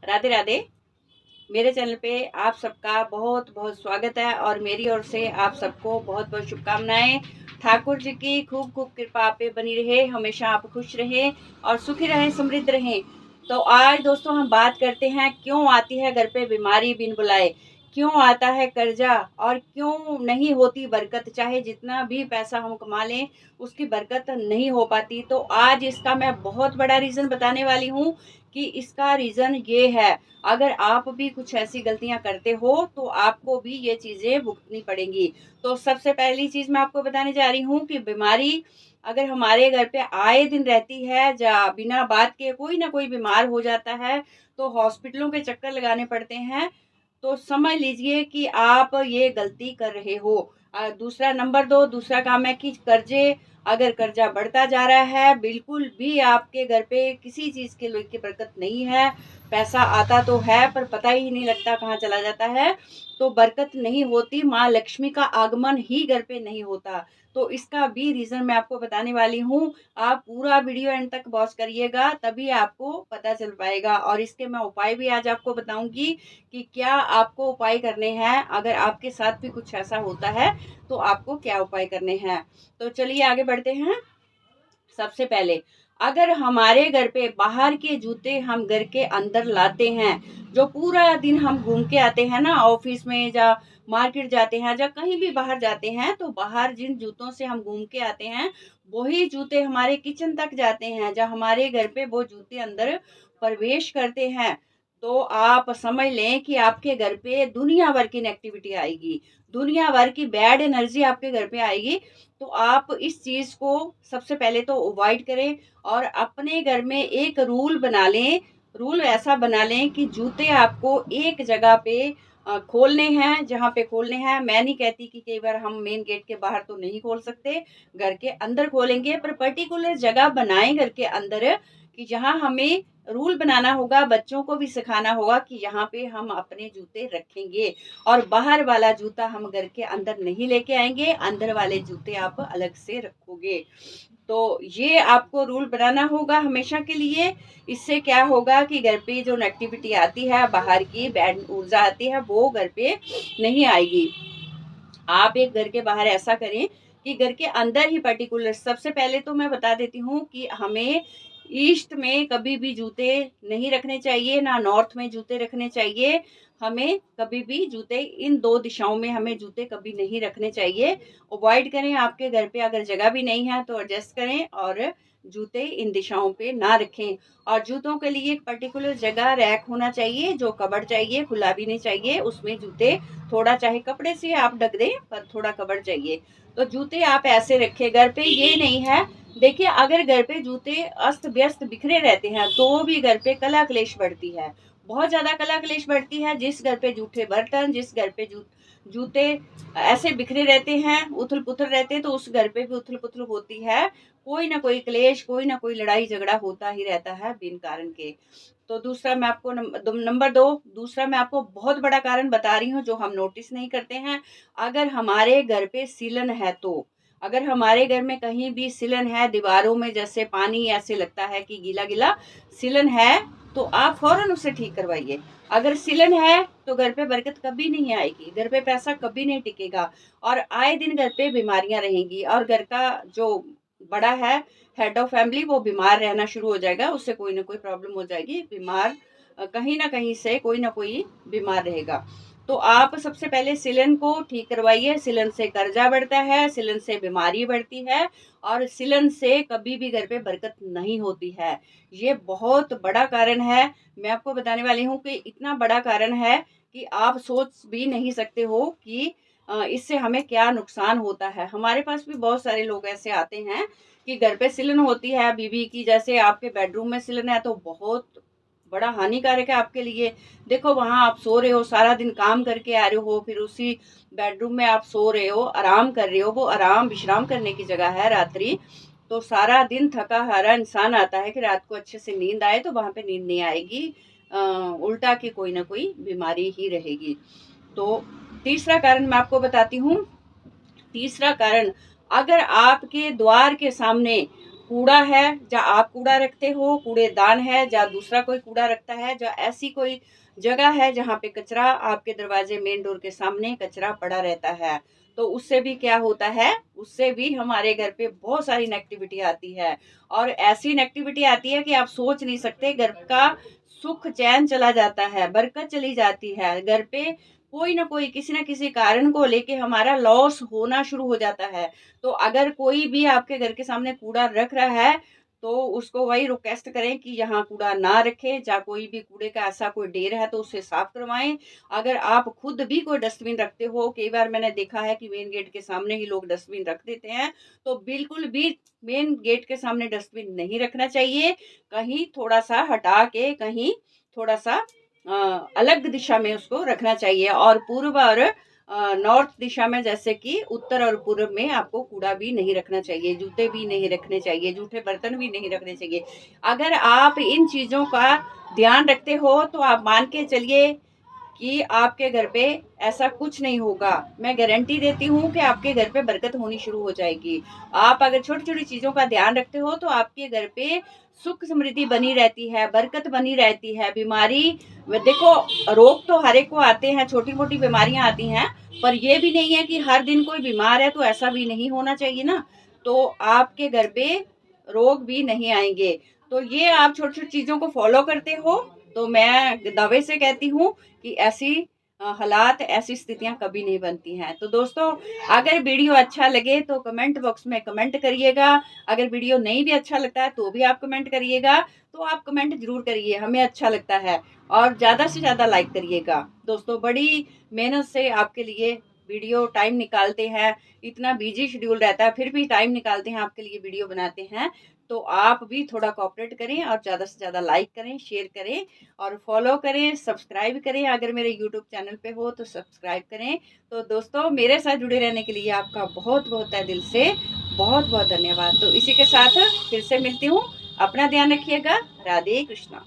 राधे राधे। मेरे चैनल पे आप सबका बहुत बहुत स्वागत है और मेरी ओर से आप सबको बहुत बहुत शुभकामनाएं। ठाकुर जी की खूब खूब कृपा आप पे बनी रहे, हमेशा आप खुश रहें और सुखी रहें, समृद्ध रहें। तो आज दोस्तों हम बात करते हैं क्यों आती है घर पे बीमारी बिन बुलाए, क्यों आता है कर्जा और क्यों नहीं होती बरकत। चाहे जितना भी पैसा हम कमा लें उसकी बरकत नहीं हो पाती। तो आज इसका मैं बहुत बड़ा रीज़न बताने वाली हूँ कि इसका रीज़न ये है। अगर आप भी कुछ ऐसी गलतियां करते हो तो आपको भी ये चीज़ें भुगतनी पड़ेंगी। तो सबसे पहली चीज़ मैं आपको बताने जा रही हूँ कि बीमारी अगर हमारे घर पे आए दिन रहती है, या बिना बात के कोई ना कोई बीमार हो जाता है तो हॉस्पिटलों के चक्कर लगाने पड़ते हैं, तो समझ लीजिए कि आप ये गलती कर रहे हो। दूसरा नंबर दो, दूसरा काम है कि कर्जे, अगर कर्जा बढ़ता जा रहा है, बिल्कुल भी आपके घर पे किसी चीज़ के लिए की बरकत नहीं है। पैसा आता तो है पर पता ही नहीं लगता कहाँ चला जाता है, तो बरकत नहीं होती, माँ लक्ष्मी का आगमन ही घर पे नहीं होता। तो इसका भी रीज़न मैं आपको बताने वाली हूँ। आप पूरा वीडियो एंड तक वॉच करिएगा, तभी आपको पता चल पाएगा और इसके मैं उपाय भी आज आपको बताऊंगी कि क्या आपको उपाय करने हैं। अगर आपके साथ भी कुछ ऐसा होता है तो आपको क्या उपाय करने हैं। तो चलिए आगे बढ़ते हैं। सबसे पहले, अगर हमारे घर पे बाहर के जूते हम घर के अंदर लाते हैं, जो पूरा दिन हम घूम के आते हैं ना, ऑफिस में या मार्केट जाते हैं या कहीं भी बाहर जाते हैं, तो बाहर जिन जूतों से हम घूम के आते हैं वही जूते हमारे किचन तक जाते हैं, जब हमारे घर पे वो जूते अंदर प्रवेश करते हैं, तो आप समझ लें कि आपके घर पे दुनिया भर की नेगेटिविटी आएगी, दुनिया भर की बैड एनर्जी आपके घर पे आएगी। तो आप इस चीज़ को सबसे पहले तो अवॉइड करें और अपने घर में एक रूल बना लें। रूल ऐसा बना लें कि जूते आपको एक जगह पे खोलने हैं, जहाँ पे खोलने हैं। मैं नहीं कहती कि कई बार हम मेन गेट के बाहर तो नहीं खोल सकते, घर के अंदर खोलेंगे, पर पर्टिकुलर जगह बनाएं घर के अंदर कि जहाँ हमें रूल बनाना होगा, बच्चों को भी सिखाना होगा कि यहाँ पे हम अपने जूते रखेंगे और बाहर वाला जूता हम घर के अंदर नहीं लेके आएंगे, अंदर वाले जूते आप अलग से रखोगे। तो ये आपको रूल बनाना होगा हमेशा के लिए। इससे क्या होगा कि घर पे जो नेगेटिविटी आती है, बाहर की बैड ऊर्जा आती है, वो घर पे नहीं आएगी। आप एक घर के बाहर ऐसा करें कि घर के अंदर ही पर्टिकुलर, सबसे पहले तो मैं बता देती हूँ कि हमें ईस्ट में कभी भी जूते नहीं रखने चाहिए, ना नॉर्थ में जूते रखने चाहिए। हमें कभी भी जूते इन दो दिशाओं में हमें जूते कभी नहीं रखने चाहिए। अवॉइड करें। आपके घर पे अगर जगह भी नहीं है तो एडजस्ट करें और जूते इन दिशाओं पे ना रखें। और जूतों के लिए एक पर्टिकुलर जगह रैक होना चाहिए, जो कबर्ड चाहिए, खुला भी नहीं चाहिए, उसमें जूते थोड़ा चाहे कपड़े से आप ढक दें पर थोड़ा कवर चाहिए। तो जूते आप ऐसे रखें घर पे, ये नहीं है। देखिए, अगर घर पे जूते अस्त व्यस्त बिखरे रहते हैं तो भी घर पे कला क्लेश बढ़ती है, बहुत ज्यादा कला क्लेश बढ़ती है। जिस घर पे जूठे बर्तन, जिस घर पे जूते ऐसे बिखरे रहते हैं, उथल पुथल रहते हैं, तो उस घर पे भी उथल पुथल होती है। कोई ना कोई क्लेश, कोई ना कोई लड़ाई झगड़ा होता ही रहता है बिन कारण के। तो दूसरा मैं आपको नंबर दो, दूसरा मैं आपको बहुत बड़ा कारण बता रही हूँ जो हम नोटिस नहीं करते हैं। अगर हमारे घर पे सीलन है तो, अगर हमारे घर में कहीं भी सीलन है, दीवारों में जैसे पानी ऐसे लगता है कि गीला गीला सीलन है, तो आप फौरन उसे ठीक करवाइए। अगर सीलन है तो घर पे बरकत कभी नहीं आएगी, घर पे पैसा कभी नहीं टिकेगा और आए दिन घर पे बीमारियां रहेंगी। और घर का जो बड़ा है, हेड ऑफ फैमिली, वो बीमार रहना शुरू हो जाएगा, उससे कोई ना कोई प्रॉब्लम हो जाएगी, बीमार कहीं ना कहीं से कोई ना कोई बीमार रहेगा। तो आप सबसे पहले सिलन को ठीक करवाइए। सिलन से कर्जा बढ़ता है, सिलन से बीमारी बढ़ती है और सिलन से कभी भी घर पे बरकत नहीं होती है। ये बहुत बड़ा कारण है। मैं आपको बताने वाली हूँ कि इतना बड़ा कारण है कि आप सोच भी नहीं सकते हो कि इससे हमें क्या नुकसान होता है। हमारे पास भी बहुत सारे लोग ऐसे आते हैं कि घर पे सिलन होती है बीवी की, जैसे आपके बेडरूम में सिलन है तो बहुत बड़ा हानिकारक है आपके लिए। देखो, वहां आप सो रहे हो, सारा दिन काम करके आ रहे हो, फिर उसी बेडरूम में आप सो रहे हो, आराम कर रहे हो, वो आराम विश्राम करने की जगह है रात्रि। तो सारा दिन थका हारा इंसान आता है कि रात को अच्छे से नींद आए, तो वहां पे नींद नहीं आएगी, उल्टा की कोई ना कोई बीमारी ही रहेगी। तो तीसरा कारण मैं आपको बताती हूँ। तीसरा कारण, अगर आपके द्वार के सामने कूड़ा है जहाँ आप कूड़ा रखते हो, कूड़ेदान है जहाँ दूसरा कोई कूड़ा रखता है, जहाँ ऐसी कोई जगह है जहाँ पे कचरा, आपके दरवाजे मेन डोर के सामने कचरा पड़ा रहता है, तो उससे भी क्या होता है, उससे भी हमारे घर पे बहुत सारी नेगेटिविटी आती है। और ऐसी नेगेटिविटी आती है कि आप सोच नहीं सकते, घर का सुख चैन चला जाता है, बरकत चली जाती है, घर पे कोई ना कोई किसी न किसी कारण को लेके हमारा लॉस होना शुरू हो जाता है। तो अगर कोई भी आपके घर के सामने कूड़ा रख रहा है, तो उसको वही रिक्वेस्ट करें कि यहाँ कूड़ा ना रखें, जहाँ कोई भी कूड़े का ऐसा कोई ढेर है तो उसे साफ करवाएं। अगर आप खुद भी कोई डस्टबिन रखते हो, कई बार मैंने देखा है कि मेन गेट के सामने ही लोग डस्टबिन रख देते हैं, तो बिल्कुल भी मेन गेट के सामने डस्टबिन नहीं रखना चाहिए। कहीं थोड़ा सा हटा के, कहीं थोड़ा सा अलग दिशा में उसको रखना चाहिए। और पूर्व और नॉर्थ दिशा में, जैसे कि उत्तर और पूर्व में आपको कूड़ा भी नहीं रखना चाहिए, जूते भी नहीं रखने चाहिए, जूठे बर्तन भी नहीं रखने चाहिए। अगर आप इन चीज़ों का ध्यान रखते हो तो आप मान के चलिए कि आपके घर पे ऐसा कुछ नहीं होगा। मैं गारंटी देती हूँ कि आपके घर पे बरकत होनी शुरू हो जाएगी। आप अगर छोटी-छोटी चीज़ों का ध्यान रखते हो तो आपके घर पे सुख समृद्धि बनी रहती है, बरकत बनी रहती है। बीमारी देखो, रोग तो हर एक को आते हैं, छोटी-मोटी बीमारियाँ आती हैं, पर ये भी नहीं है कि हर दिन कोई बीमार है, तो ऐसा भी नहीं होना चाहिए ना। तो आपके घर पे रोग भी नहीं आएँगे। तो ये आप छोटी-छोटी चीज़ों को फ़ॉलो करते हो, तो मैं दावे से कहती हूँ कि ऐसी हालात, ऐसी स्थितियाँ कभी नहीं बनती हैं। तो दोस्तों, अगर वीडियो अच्छा लगे तो कमेंट बॉक्स में कमेंट करिएगा। अगर वीडियो नहीं भी अच्छा लगता है तो भी आप कमेंट करिएगा। तो आप कमेंट ज़रूर करिए, हमें अच्छा लगता है। और ज़्यादा से ज़्यादा लाइक करिएगा। दोस्तों, बड़ी मेहनत से आपके लिए वीडियो टाइम निकालते हैं, इतना बिजी शेड्यूल रहता है, फिर भी टाइम निकालते हैं, आपके लिए वीडियो बनाते हैं। तो आप भी थोड़ा कोऑपरेट करें और ज़्यादा से ज़्यादा लाइक करें, शेयर करें और फॉलो करें, सब्सक्राइब करें। अगर मेरे यूट्यूब चैनल पे हो तो सब्सक्राइब करें। तो दोस्तों, मेरे साथ जुड़े रहने के लिए आपका बहुत-बहुत तहे दिल से बहुत-बहुत धन्यवाद। तो इसी के साथ फिर से मिलती हूँ। अपना ध्यान रखिएगा। राधे कृष्णा।